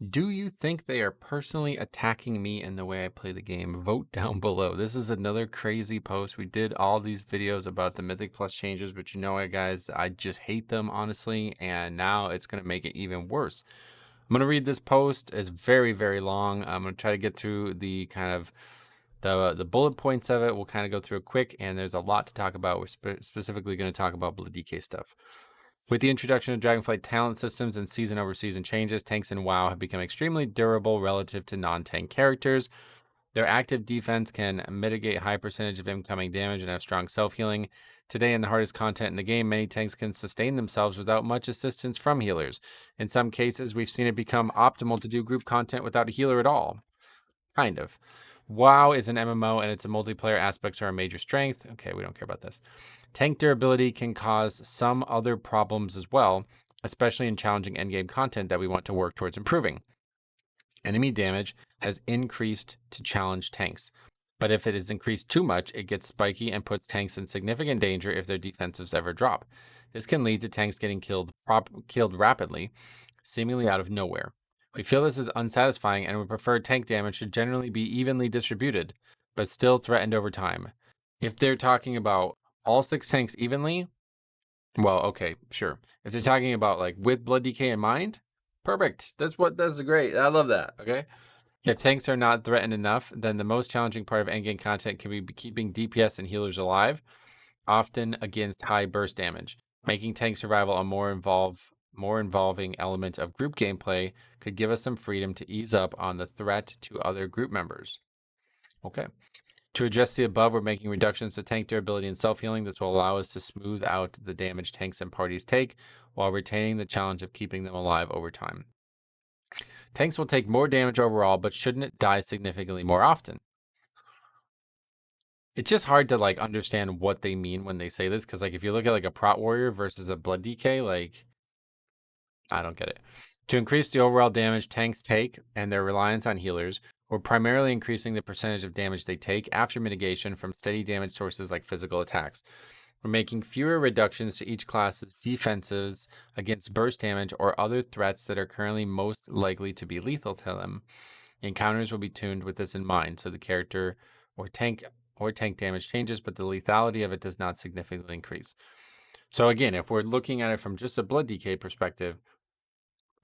Do you think they are personally attacking me in the way I play the game? Vote down below. This is another crazy post. We did all these videos about the Mythic Plus changes, but you know what, guys? I just hate them, honestly, and now it's going to make it even worse. I'm going to read this post. It's very, very long. I'm going to try to get through the kind of the bullet points of it. We'll kind of go through it quick, and there's a lot to talk about. We're specifically going to talk about Blood DK stuff. With the introduction of Dragonflight talent systems and season over season changes, tanks in WoW have become extremely durable relative to non-tank characters. Their active defense can mitigate high percentage of incoming damage and have strong self-healing. Today, in the hardest content in the game, many tanks can sustain themselves without much assistance from healers. In some cases, we've seen it become optimal to do group content without a healer at all. Kind of. WoW is an MMO and its multiplayer aspects are a major strength. Okay, we don't care about this. Tank durability can cause some other problems as well, especially in challenging endgame content that we want to work towards improving. Enemy damage has increased to challenge tanks, but if it is increased too much, it gets spiky and puts tanks in significant danger if their defensives ever drop. This can lead to tanks getting killed rapidly, seemingly out of nowhere. We feel this is unsatisfying and would prefer tank damage should generally be evenly distributed, but still threatened over time. If they're talking about all 6 tanks evenly, well, okay, sure. If they're talking about like with Blood DK in mind, perfect. That's great. I love that. Okay. If tanks are not threatened enough, then the most challenging part of endgame content can be keeping DPS and healers alive, often against high burst damage. Making tank survival a more involving element of group gameplay could give us some freedom to ease up on the threat to other group members. Okay. To address the above, we're making reductions to tank durability and self-healing. This will allow us to smooth out the damage tanks and parties take while retaining the challenge of keeping them alive over time. Tanks will take more damage overall, but shouldn't die significantly more often. It's just hard to like understand what they mean when they say this, because like if you look at like a Prot Warrior versus a Blood DK, like I don't get it. To increase the overall damage tanks take and their reliance on healers, we're primarily increasing the percentage of damage they take after mitigation from steady damage sources like physical attacks. We're making fewer reductions to each class's defenses against burst damage or other threats that are currently most likely to be lethal to them. Encounters will be tuned with this in mind, so the character or tank damage changes, but the lethality of it does not significantly increase. So again, if we're looking at it from just a Blood DK perspective,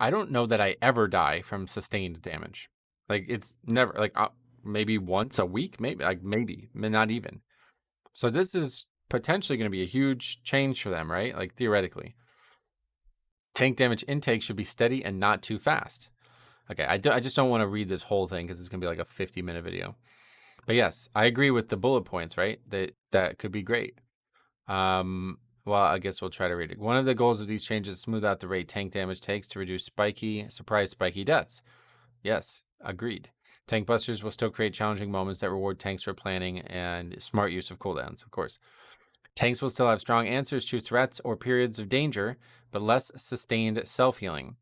I don't know that I ever die from sustained damage. Like it's never like maybe once a week, maybe not even. So this is potentially going to be a huge change for them, right? Like theoretically, tank damage intake should be steady and not too fast. Okay, I just don't want to read this whole thing because it's going to be like a 50-minute video. But yes, I agree with the bullet points, right? That could be great. Well, I guess we'll try to read it. One of the goals of these changes is smooth out the rate tank damage takes to reduce surprise spiky deaths. Yes, agreed. Tank busters will still create challenging moments that reward tanks for planning and smart use of cooldowns, of course. Tanks will still have strong answers to threats or periods of danger, but less sustained self-healing.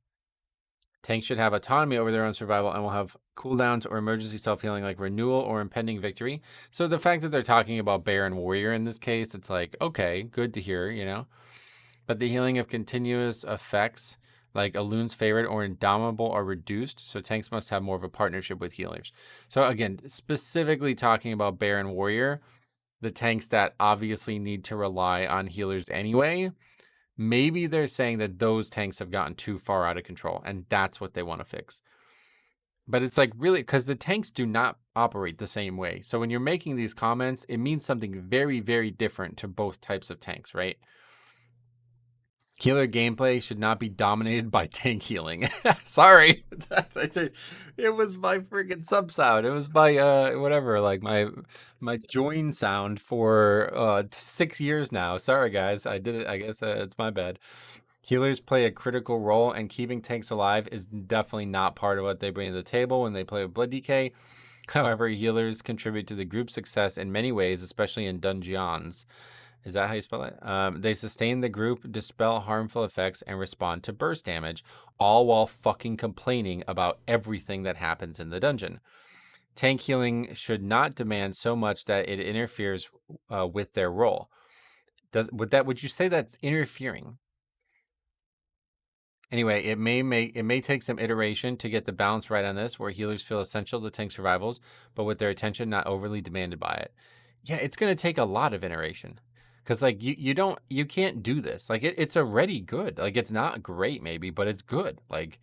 Tanks should have autonomy over their own survival and will have cooldowns or emergency self-healing like renewal or impending victory. So the fact that they're talking about Bear and Warrior in this case, it's like, okay, good to hear, you know? But the healing of continuous effects like Alun's favorite or Indomitable are reduced, so tanks must have more of a partnership with healers. So again, specifically talking about Bear and Warrior, the tanks that obviously need to rely on healers anyway, maybe they're saying that those tanks have gotten too far out of control, and that's what they want to fix. But it's like really, because the tanks do not operate the same way. So when you're making these comments, it means something very, very different to both types of tanks, right? Healer gameplay should not be dominated by tank healing. Sorry. It was my freaking sub sound. It was my whatever, like my join sound for 6 years now. Sorry guys. I did it. I guess it's my bad. Healers play a critical role, and keeping tanks alive is definitely not part of what they bring to the table when they play with Blood DK. However, healers contribute to the group's success in many ways, especially in dungeons. Is that how you spell it? They sustain the group, dispel harmful effects, and respond to burst damage, all while fucking complaining about everything that happens in the dungeon. Tank healing should not demand so much that it interferes with their role. Would you say that's interfering? Anyway, it may take some iteration to get the balance right on this, where healers feel essential to tank survivals, but with their attention not overly demanded by it. Yeah, it's gonna take a lot of iteration. Cause like you can't do this. Like it's already good. Like it's not great maybe, but it's good. Like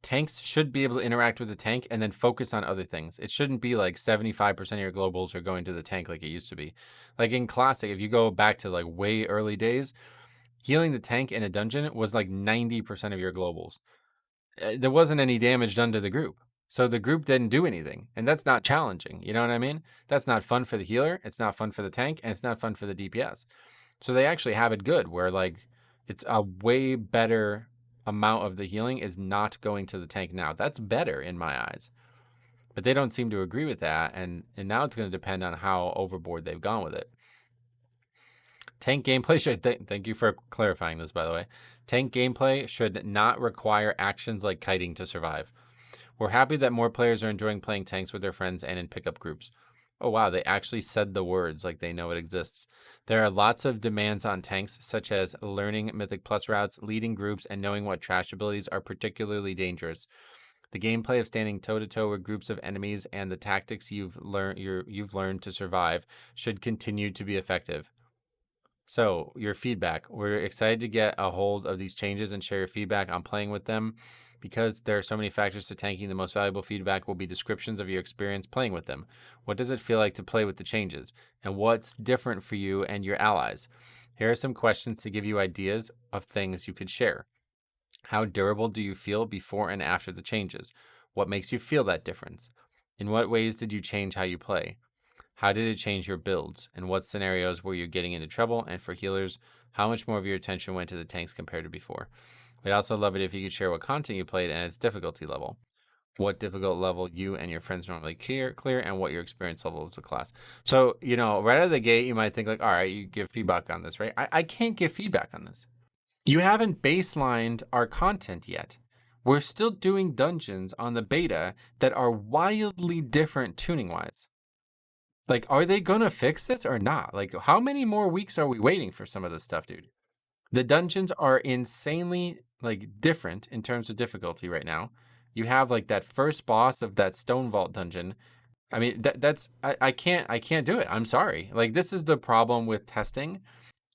tanks should be able to interact with the tank and then focus on other things. It shouldn't be like 75% of your globals are going to the tank like it used to be. Like in Classic, if you go back to like way early days, healing the tank in a dungeon was like 90% of your globals. There wasn't any damage done to the group. So the group didn't do anything. And that's not challenging. You know what I mean? That's not fun for the healer. It's not fun for the tank. And it's not fun for the DPS. So they actually have it good where like it's a way better amount of the healing is not going to the tank now. That's better in my eyes. But they don't seem to agree with that. And now it's going to depend on how overboard they've gone with it. Tank gameplay should, thank you for clarifying this, by the way. Tank gameplay should not require actions like kiting to survive. We're happy that more players are enjoying playing tanks with their friends and in pickup groups. Oh, wow, they actually said the words like they know it exists. There are lots of demands on tanks, such as learning Mythic Plus routes, leading groups, and knowing what trash abilities are particularly dangerous. The gameplay of standing toe-to-toe with groups of enemies and the tactics you've learned to survive should continue to be effective. So, your feedback. We're excited to get a hold of these changes and share your feedback on playing with them. Because there are so many factors to tanking, the most valuable feedback will be descriptions of your experience playing with them. What does it feel like to play with the changes? And what's different for you and your allies? Here are some questions to give you ideas of things you could share. How durable do you feel before and after the changes? What makes you feel that difference? In what ways did you change how you play? How did it change your builds? And what scenarios were you getting into trouble? And for healers, how much more of your attention went to the tanks compared to before? We'd also love it if you could share what content you played and its difficulty level. What difficult level you and your friends normally clear, and what your experience level of the class. So, right out of the gate, you might think like, all right, you give feedback on this, right? I can't give feedback on this. You haven't baselined our content yet. We're still doing dungeons on the beta that are wildly different tuning-wise. Like, are they gonna fix this or not? Like, how many more weeks are we waiting for some of this stuff, dude? The dungeons are insanely like different in terms of difficulty right now. You have like that first boss of that Stone Vault dungeon. I mean, that's I can't do it. I'm sorry. Like this is the problem with testing,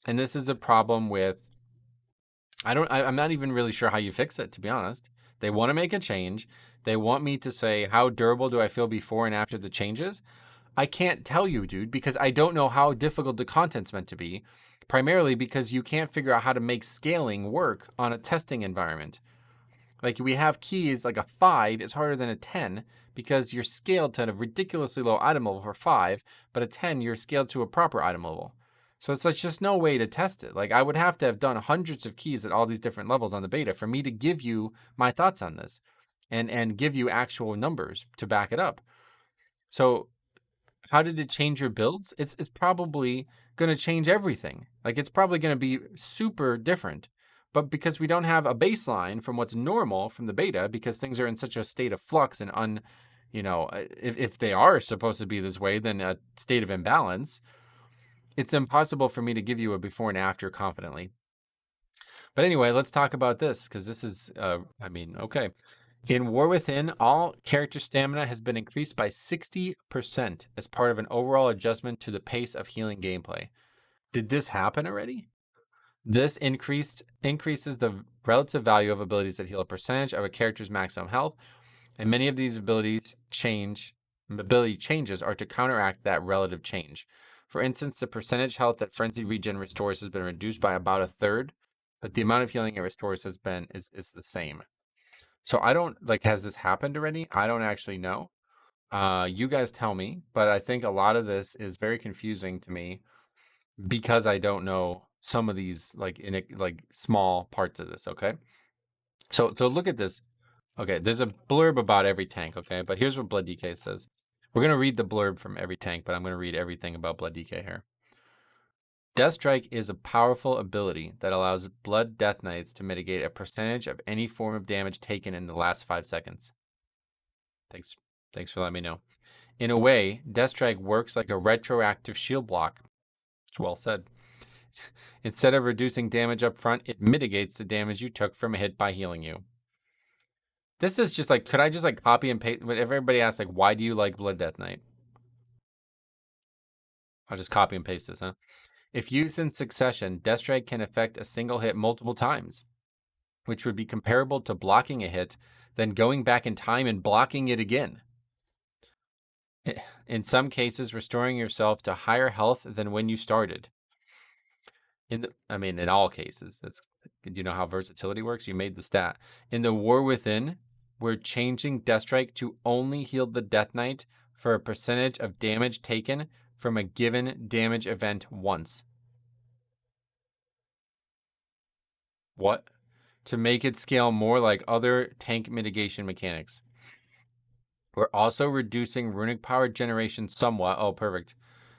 and this is the problem with I'm not even really sure how you fix it, to be honest. They want to make a change. They want me to say how durable do I feel before and after the changes. I can't tell you, dude, because I don't know how difficult the content's meant to be, primarily because you can't figure out how to make scaling work on a testing environment. Like we have keys, like a 5 is harder than a 10 because you're scaled to a ridiculously low item level for 5, but a 10, you're scaled to a proper item level. So it's like just no way to test it. Like I would have to have done hundreds of keys at all these different levels on the beta for me to give you my thoughts on this and give you actual numbers to back it up. So how did it change your builds? It's probably going to change everything. Like it's probably going to be super different. But because we don't have a baseline from what's normal from the beta, because things are in such a state of flux and if they are supposed to be this way, then a state of imbalance, it's impossible for me to give you a before and after confidently. But anyway, let's talk about this because this is, okay. In War Within, all character stamina has been increased by 60% as part of an overall adjustment to the pace of healing gameplay. Did this happen already? This increases the relative value of abilities that heal a percentage of a character's maximum health, and many of these ability changes are to counteract that relative change. For instance, the percentage health that Frenzied Regen restores has been reduced by about a third, but the amount of healing it restores is the same. So I don't has this happened already? I don't actually know. You guys tell me, but I think a lot of this is very confusing to me because I don't know some of these small parts of this, okay? So look at this. Okay, there's a blurb about every tank, okay? But here's what Blood DK says. We're going to read the blurb from every tank, but I'm going to read everything about Blood DK here. Death Strike is a powerful ability that allows Blood Death Knights to mitigate a percentage of any form of damage taken in the last 5 seconds. Thanks for letting me know. In a way, Death Strike works like a retroactive shield block. It's well said. Instead of reducing damage up front, it mitigates the damage you took from a hit by healing you. This is just like, could I just like copy and paste? If everybody asks, like, why do you like Blood Death Knight? I'll just copy and paste this, huh? If used in succession, Death Strike can affect a single hit multiple times, which would be comparable to blocking a hit, then going back in time and blocking it again. In some cases, restoring yourself to higher health than when you started. In all cases. Do you know how versatility works? You made the stat. In the War Within, we're changing Death Strike to only heal the Death Knight for a percentage of damage taken from a given damage event once. What? To make it scale more like other tank mitigation mechanics. We're also reducing runic power generation somewhat. Oh, perfect.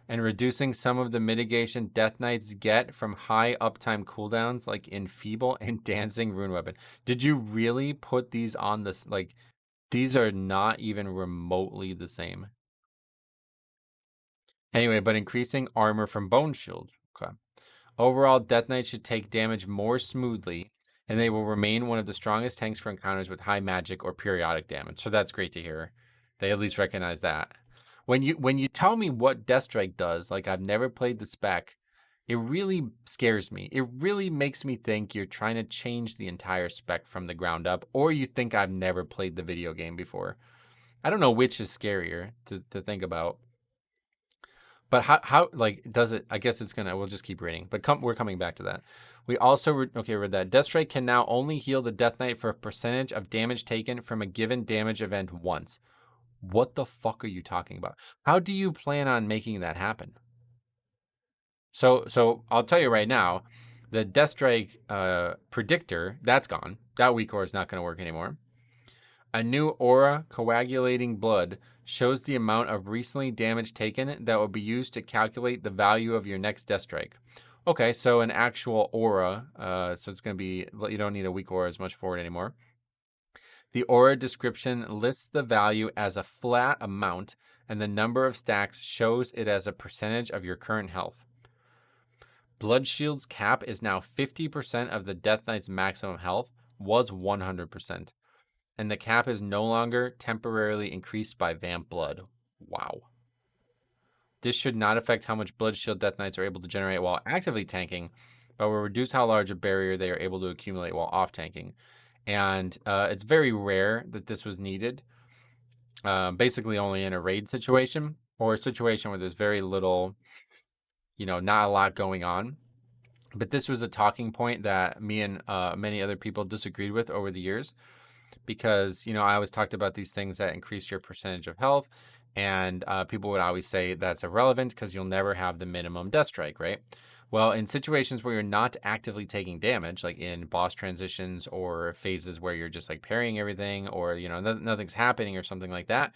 And reducing some of the mitigation Death Knights get from high uptime cooldowns like Enfeeble and Dancing Rune Weapon. Did you really put these on this? Like, these are not even remotely the same. Anyway, but increasing armor from Bone Shield. Okay. Overall, Death Knight should take damage more smoothly, and they will remain one of the strongest tanks for encounters with high magic or periodic damage. So that's great to hear. They at least recognize that. When you tell me what Death Strike does, like I've never played the spec, it really scares me. It really makes me think you're trying to change the entire spec from the ground up, or you think I've never played the video game before. I don't know which is scarier to think about. But how like does it? I guess it's gonna. We'll just keep reading. But we're coming back to that. We also read that Death Strike can now only heal the Death Knight for a percentage of damage taken from a given damage event once. What the fuck are you talking about? How do you plan on making that happen? So I'll tell you right now, the Death Strike predictor that's gone. That weak ore is not going to work anymore. A new aura, Coagulating Blood, shows the amount of recently damage taken that will be used to calculate the value of your next Death Strike. Okay, so an actual aura. So it's going to be, you don't need a weak aura as much for it anymore. The aura description lists the value as a flat amount, and the number of stacks shows it as a percentage of your current health. Blood Shield's cap is now 50% of the Death Knight's maximum health, was 100%. And the cap is no longer temporarily increased by Vamp Blood. Wow. This should not affect how much Blood Shield Death Knights are able to generate while actively tanking, but will reduce how large a barrier they are able to accumulate while off tanking. And it's very rare that this was needed. Basically only in a raid situation or a situation where there's very little, not a lot going on. But this was a talking point that me and many other people disagreed with over the years because, I always talked about these things that increase your percentage of health. And people would always say that's irrelevant because you'll never have the minimum Death Strike, right? Well, in situations where you're not actively taking damage, like in boss transitions or phases where you're just like parrying everything or, nothing's happening or something like that,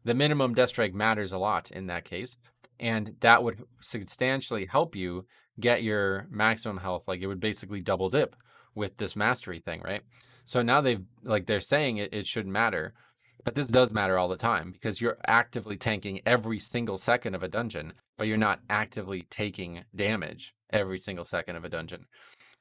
the minimum Death Strike matters a lot in that case. And that would substantially help you get your maximum health. Like it would basically double dip with this mastery thing, right? So now they're saying it shouldn't matter. But this does matter all the time because you're actively tanking every single second of a dungeon, but you're not actively taking damage every single second of a dungeon.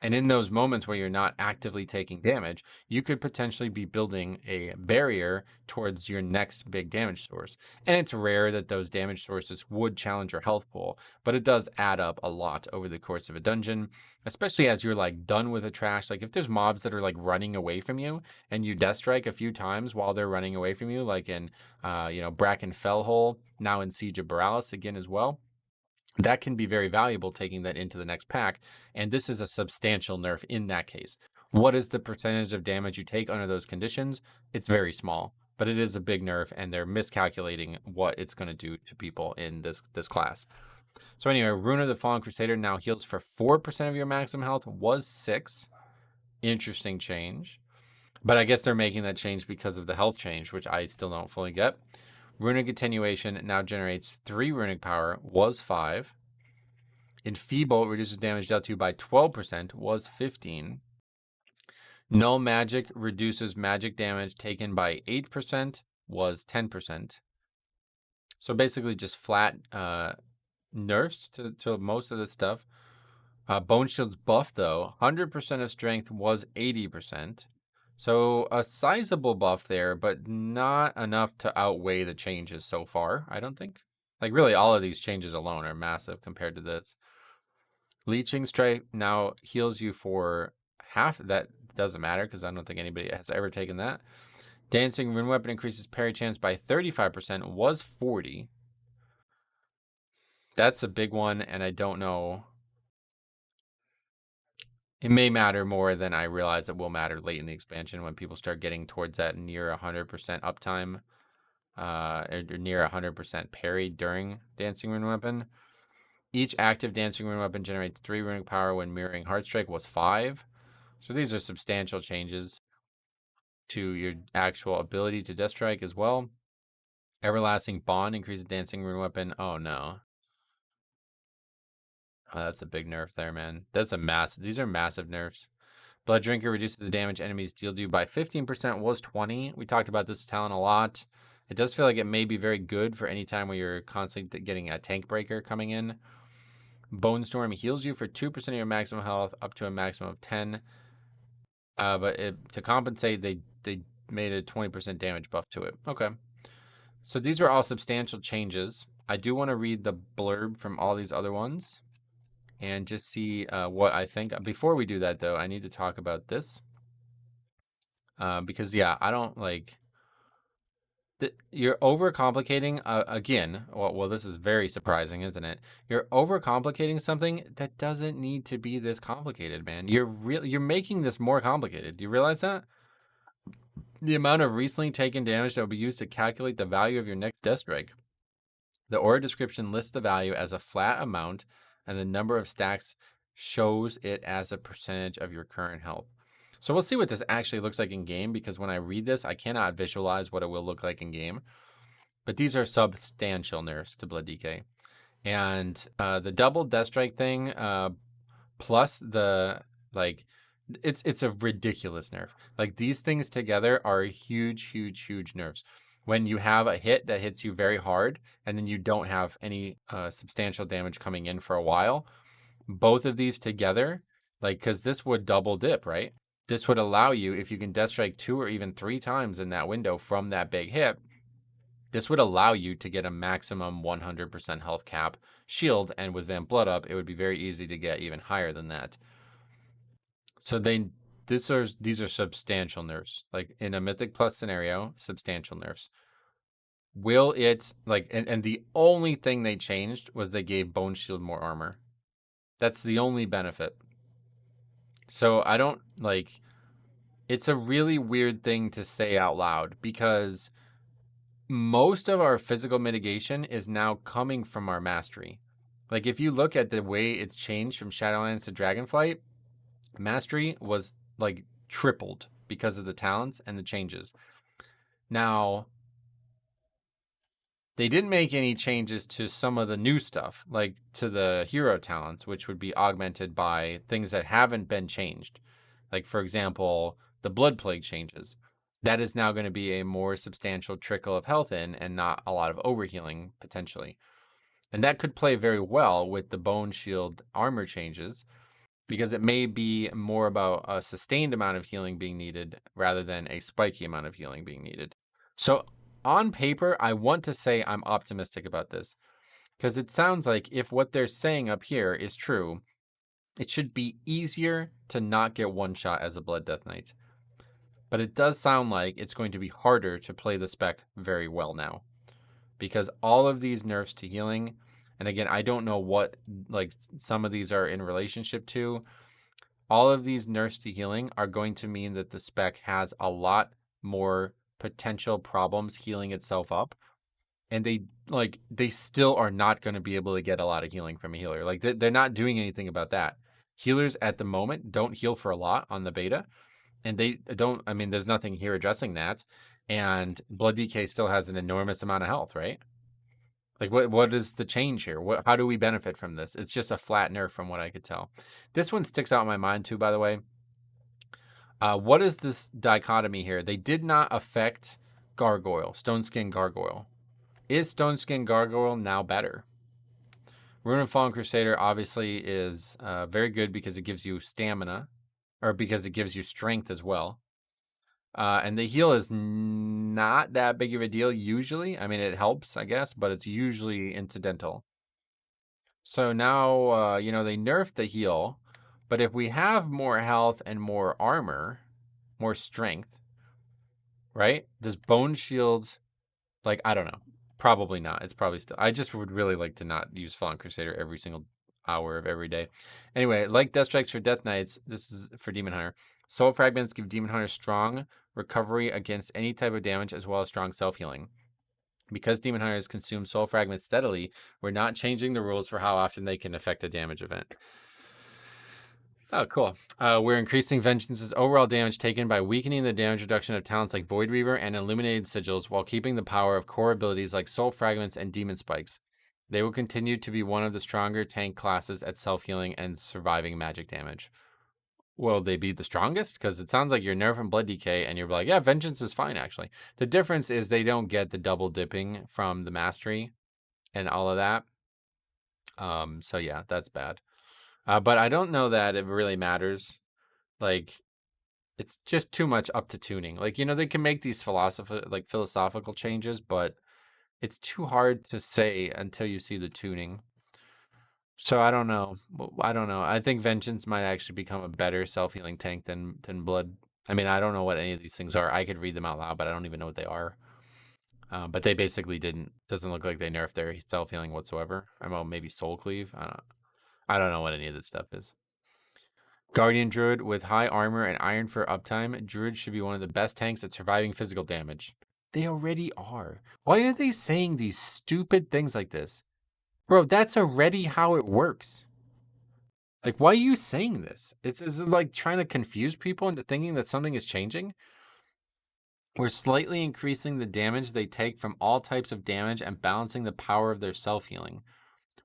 And in those moments where you're not actively taking damage, you could potentially be building a barrier towards your next big damage source. And it's rare that those damage sources would challenge your health pool, but it does add up a lot over the course of a dungeon, especially as you're like done with a trash. Like if there's mobs that are like running away from you and you Death Strike a few times while they're running away from you, like in, Bracken Fellhole, now in Siege of Borealis again as well. That can be very valuable taking that into the next pack. And this is a substantial nerf in that case. What is the percentage of damage you take under those conditions? It's very small, but it is a big nerf, and they're miscalculating what it's going to do to people in this class. So anyway, Rune of the Fallen Crusader now heals for 4% of your maximum health, was 6. Interesting change. But I guess they're making that change because of the health change, which I still don't fully get. Runic Attenuation now generates 3 runic power, was 5. Enfeeble reduces damage dealt to you by 12%, was 15. Null Magic reduces magic damage taken by 8%, was 10%. So basically just flat nerfs to most of this stuff. Bone Shield's buff, though, 100% of strength was 80%. So a sizable buff there, but not enough to outweigh the changes so far, I don't think. Like, really, all of these changes alone are massive compared to this. Leeching Strike now heals you for half. That doesn't matter because I don't think anybody has ever taken that. Dancing Rune Weapon increases parry chance by 35%, was 40. That's a big one, and I don't know. It may matter more than I realize it will matter late in the expansion when people start getting towards that near 100% uptime, or near 100% parry during Dancing Rune Weapon. Each active Dancing Rune Weapon generates 3 runic power when mirroring Heart Strike, was 5. So these are substantial changes to your actual ability to Death Strike as well. Everlasting Bond increases Dancing Rune Weapon. Oh no. Oh, that's a big nerf there, man. That's a massive. These are massive nerfs. Blood Drinker reduces the damage enemies deal you by 15%, was 20. We talked about this talent a lot. It does feel like it may be very good for any time where you're constantly getting a Tank Breaker coming in. Bone Storm heals you for 2% of your maximum health up to a maximum of 10. But to compensate, they made a 20% damage buff to it. Okay. So these are all substantial changes. I do want to read the blurb from all these other ones and just see what I think. Before we do that, though, I need to talk about this. Because, yeah, I don't like... You're overcomplicating, again, well, this is very surprising, isn't it? You're overcomplicating something that doesn't need to be this complicated, man. You're making this more complicated. Do you realize that? The amount of recently taken damage that will be used to calculate the value of your next Death Strike. The aura description lists the value as a flat amount, and the number of stacks shows it as a percentage of your current health. So we'll see what this actually looks like in game, because when I read this, I cannot visualize what it will look like in game. But these are substantial nerfs to Blood DK. And the double Death Strike thing, plus the, like, it's a ridiculous nerf. Like, these things together are huge, huge, huge nerfs. When you have a hit that hits you very hard, and then you don't have any substantial damage coming in for a while, both of these together, like, because this would double dip, right? This would allow you, if you can Death Strike 2 or even 3 times in that window from that big hit, this would allow you to get a maximum 100% health cap shield, and with Vamp Blood up, it would be very easy to get even higher than that. So these are substantial nerfs. Like, in a Mythic Plus scenario, substantial nerfs. Will it, like, and the only thing they changed was they gave Bone Shield more armor. That's the only benefit. So I don't, like, it's a really weird thing to say out loud, because most of our physical mitigation is now coming from our mastery. Like, if you look at the way it's changed from Shadowlands to Dragonflight, mastery was, like, tripled because of the talents and the changes. Now, they didn't make any changes to some of the new stuff, like to the hero talents, which would be augmented by things that haven't been changed. Like, for example, the Blood Plague changes. That is now going to be a more substantial trickle of health in, and not a lot of overhealing, potentially. And that could play very well with the Bone Shield armor changes, because it may be more about a sustained amount of healing being needed rather than a spiky amount of healing being needed. So on paper, I want to say I'm optimistic about this, because it sounds like if what they're saying up here is true, it should be easier to not get one shot as a Blood Death Knight. But it does sound like it's going to be harder to play the spec very well now, because all of these nerfs to healing, and again, I don't know what, like, some of these are in relationship to, all of these nerfs to healing are going to mean that the spec has a lot more potential problems healing itself up, and they still are not going to be able to get a lot of healing from a healer. Like, they're not doing anything about that. Healers at the moment don't heal for a lot on the beta, and they don't, I mean, there's nothing here addressing that, and Blood DK still has an enormous amount of health, right? Like, what is the change here? How do we benefit from this? It's just a flat nerf from what I could tell. This one sticks out in my mind too, by the way. What is this dichotomy here? They did not affect Gargoyle, Stone Skin Gargoyle. Is Stone Skin Gargoyle now better? Rune of Fallen Crusader obviously is very good because it gives you stamina, or because it gives you strength as well. And the heal is not that big of a deal usually. I mean, it helps, I guess, but it's usually incidental. So now, they nerfed the heal, but if we have more health and more armor, more strength, right? Does Bone Shield, I don't know. Probably not. It's probably still. I just would really like to not use Fallen Crusader every single hour of every day. Anyway, like Death Strikes for Death Knights, this is for Demon Hunter. Soul Fragments give Demon Hunter strong recovery against any type of damage as well as strong self-healing. Because Demon Hunters consume Soul Fragments steadily, we're not changing the rules for how often they can affect a damage event. Oh, cool. We're increasing Vengeance's overall damage taken by weakening the damage reduction of talents like Void Reaver and Illuminated Sigils while keeping the power of core abilities like Soul Fragments and Demon Spikes. They will continue to be one of the stronger tank classes at self-healing and surviving magic damage. Will they be the strongest? Because it sounds like you're nerfing Blood Decay and you're like, yeah, Vengeance is fine, actually. The difference is they don't get the double dipping from the Mastery and all of that. So yeah, that's bad. But I don't know that it really matters. It's just too much up to tuning. They can make these philosophical changes, but it's too hard to say until you see the tuning. So I don't know. I think Vengeance might actually become a better self-healing tank than Blood. I mean, I don't know what any of these things are. I could read them out loud, but I don't even know what they are. But they basically doesn't look like they nerfed their self-healing whatsoever. Maybe Soul Cleave. I don't know what any of this stuff is. Guardian Druid with high armor and Iron for uptime. Druid should be one of the best tanks at surviving physical damage. They already are. Why are they saying these stupid things like this? Bro, that's already how it works. Why are you saying this? Is it like trying to confuse people into thinking that something is changing? We're slightly increasing the damage they take from all types of damage and balancing the power of their self-healing.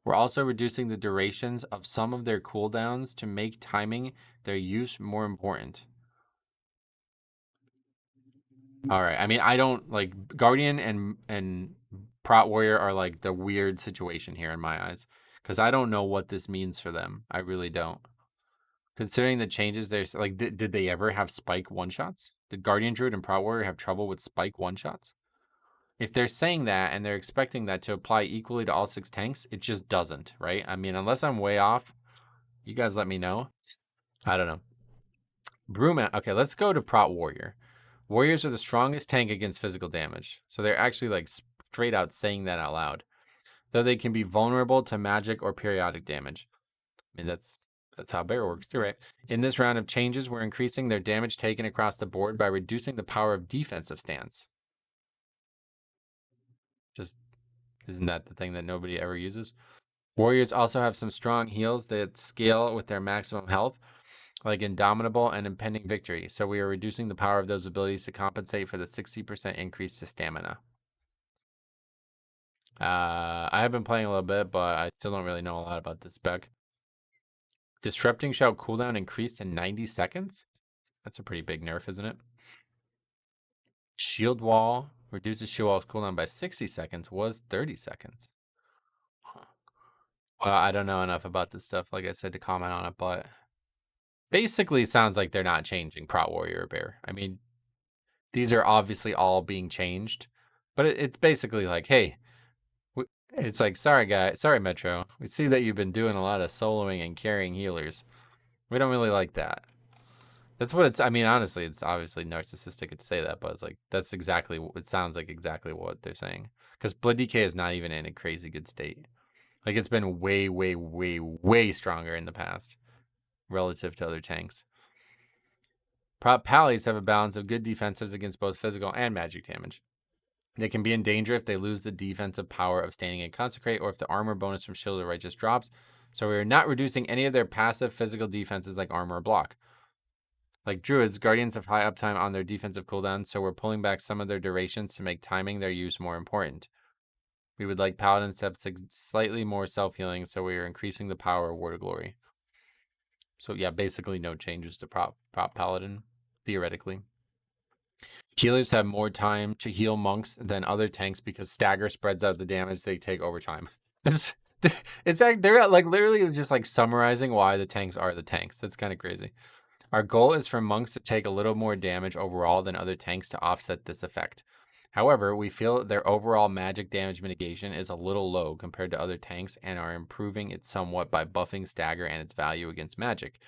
We're also reducing the durations of some of their cooldowns to make timing their use more important. All right. I mean, I don't Guardian and Prot Warrior are like the weird situation here in my eyes because I don't know what this means for them. I really don't. Considering the changes, there's did they ever have spike one shots? Did Guardian Druid and Prot Warrior have trouble with spike one shots? If they're saying that and they're expecting that to apply equally to all 6 tanks, it just doesn't, right? I mean, unless I'm way off, you guys let me know. I don't know. Brewman. Okay, let's go to Prot Warrior. Warriors are the strongest tank against physical damage. So they're actually straight out saying that out loud. Though they can be vulnerable to magic or periodic damage. I mean, that's how Bear works too, right? In this round of changes, we're increasing their damage taken across the board by reducing the power of defensive stance. Just isn't that the thing that nobody ever uses? Warriors also have some strong heals that scale with their maximum health, like Indomitable and Impending Victory. So we are reducing the power of those abilities to compensate for the 60% increase to stamina. I have been playing a little bit, but I still don't really know a lot about this spec. Disrupting Shout cooldown increased in 90 seconds? That's a pretty big nerf, isn't it? Shield Wall reduces Shield Wall's cooldown by 60 seconds, was 30 seconds. Huh. Well, I don't know enough about this stuff, like I said, to comment on it, but basically it sounds like they're not changing Prot Warrior or Bear. I mean, these are obviously all being changed, but it's basically like, hey, it's like, sorry, Metro. We see that you've been doing a lot of soloing and carrying healers. We don't really like that. That's what it's. I mean, honestly, it's obviously narcissistic to say that, but it's like that's exactly. It sounds like exactly what they're saying. Because Blood DK is not even in a crazy good state. It's been way, way, way, way stronger in the past relative to other tanks. Prop Pallies have a balance of good defensives against both physical and magic damage. They can be in danger if they lose the defensive power of Standing and Consecrate, or if the armor bonus from Shield or Righteous drops. So we are not reducing any of their passive physical defenses like armor or block. Like Druids, Guardians have high uptime on their defensive cooldowns, so we're pulling back some of their durations to make timing their use more important. We would like Paladins to have slightly more self-healing, so we are increasing the power of Word of Glory. So yeah, basically no changes to prop Paladin, theoretically. Healers have more time to heal monks than other tanks because stagger spreads out the damage they take over time. This It's like they're like literally just like summarizing why the tanks are the tanks. That's kind of crazy. Our goal is for monks to take a little more damage overall than other tanks to offset this effect. However, we feel that their overall magic damage mitigation is a little low compared to other tanks and are improving it somewhat by buffing stagger and its value against magic.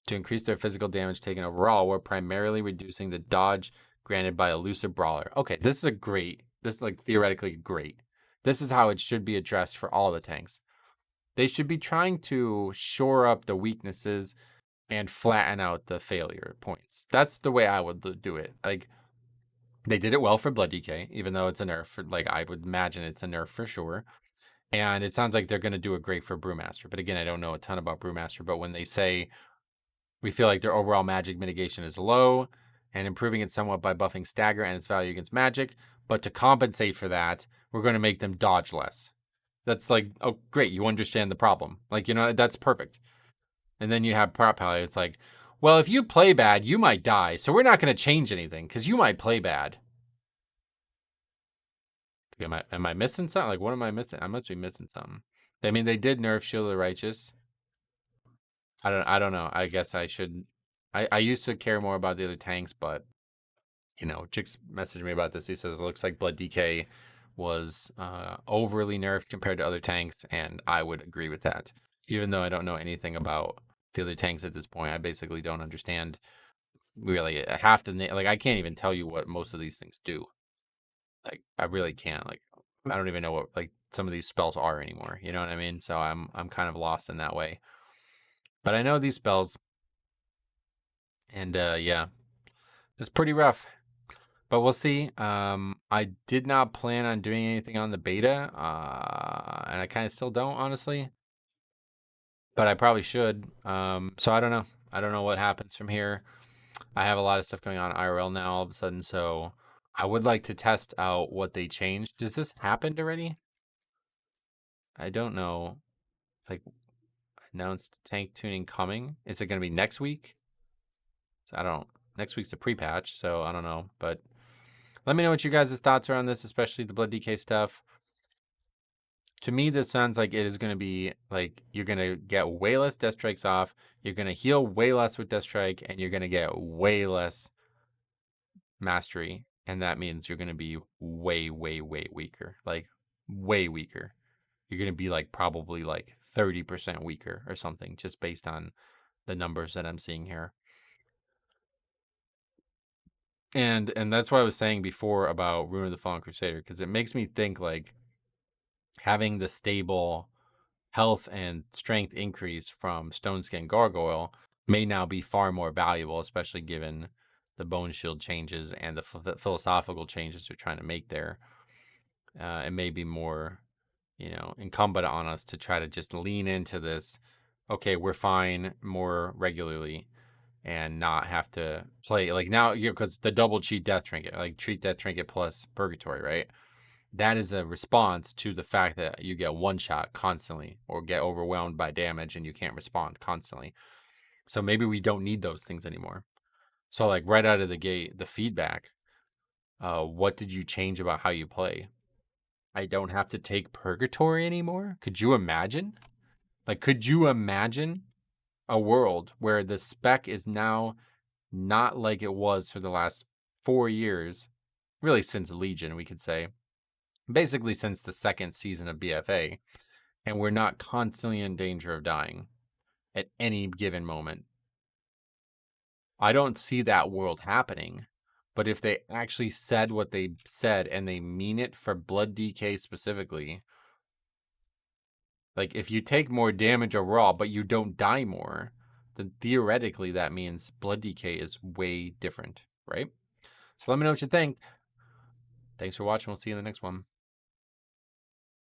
To increase their physical damage taken overall, we're primarily reducing the dodge granted by elusive brawler. Okay, this is like theoretically great. This is how it should be addressed for all the tanks. They should be trying to shore up the weaknesses and flatten out the failure points. That's the way I would do it. Like, they did it well for Blood DK, even though it's a nerf. Like, I would imagine it's a nerf for sure. And it sounds like they're going to do it great for Brewmaster. But again, I don't know a ton about Brewmaster. But when they say we feel like their overall magic mitigation is low and improving it somewhat by buffing stagger and its value against magic, but to compensate for that, we're going to make them dodge less. That's like, oh, great. You understand the problem. Like, that's perfect. And then you have Prop Pally. It's like, well, if you play bad, you might die. So we're not going to change anything because you might play bad. Am I missing something? Like, what am I missing? I must be missing something. I mean, they did nerf Shield of the Righteous. I don't know. I guess I should. I used to care more about the other tanks, but Jix messaged me about this. He says it looks like Blood DK was overly nerfed compared to other tanks, and I would agree with that. Even though I don't know anything about the other tanks at this point, I basically don't understand really half the like. I can't even tell you what most of these things do. Like, I really can't. Like, I don't even know what like some of these spells are anymore. You know what I mean? So I'm kind of lost in that way. But I know these spells, and yeah, it's pretty rough. But we'll see. I did not plan on doing anything on the beta, and I kind of still don't, honestly. But I probably should. So I don't know. I don't know what happens from here. I have a lot of stuff going on IRL now all of a sudden, so I would like to test out what they changed. Does this happened already? I don't know. Like, announced tank tuning coming. Is it going to be next week? So I don't. Next week's a pre-patch, so I don't know. But let me know what you guys' thoughts are on this, especially the Blood DK stuff. To me, this sounds like it is going to be like you're going to get way less Death Strikes off. You're going to heal way less with Death Strike, and you're going to get way less Mastery. And that means you're going to be way, way, way weaker. Like, way weaker. You're going to be like probably like 30% weaker or something, just based on the numbers that I'm seeing here. And that's what I was saying before about Ruin of the Fallen Crusader, because it makes me think like having the stable health and strength increase from Stone Skin Gargoyle may now be far more valuable, especially given the Bone Shield changes and the philosophical changes they're trying to make there. It may be more, incumbent on us to try to just lean into this. Okay, we're fine more regularly and not have to play like now, because the double cheat Death Trinket, like treat Death Trinket plus Purgatory, right? That is a response to the fact that you get one shot constantly or get overwhelmed by damage and you can't respond constantly. So maybe we don't need those things anymore. So like right out of the gate, the feedback, what did you change about how you play? I don't have to take Purgatory anymore? Could you imagine? Like, could you imagine a world where the spec is now not like it was for the last 4 years, really since Legion, we could say, basically since the second season of BFA, and we're not constantly in danger of dying at any given moment? I don't see that world happening. But if they actually said what they said and they mean it for Blood DK specifically, like if you take more damage overall, but you don't die more, then theoretically that means Blood DK is way different, right? So let me know what you think. Thanks for watching. We'll see you in the next one.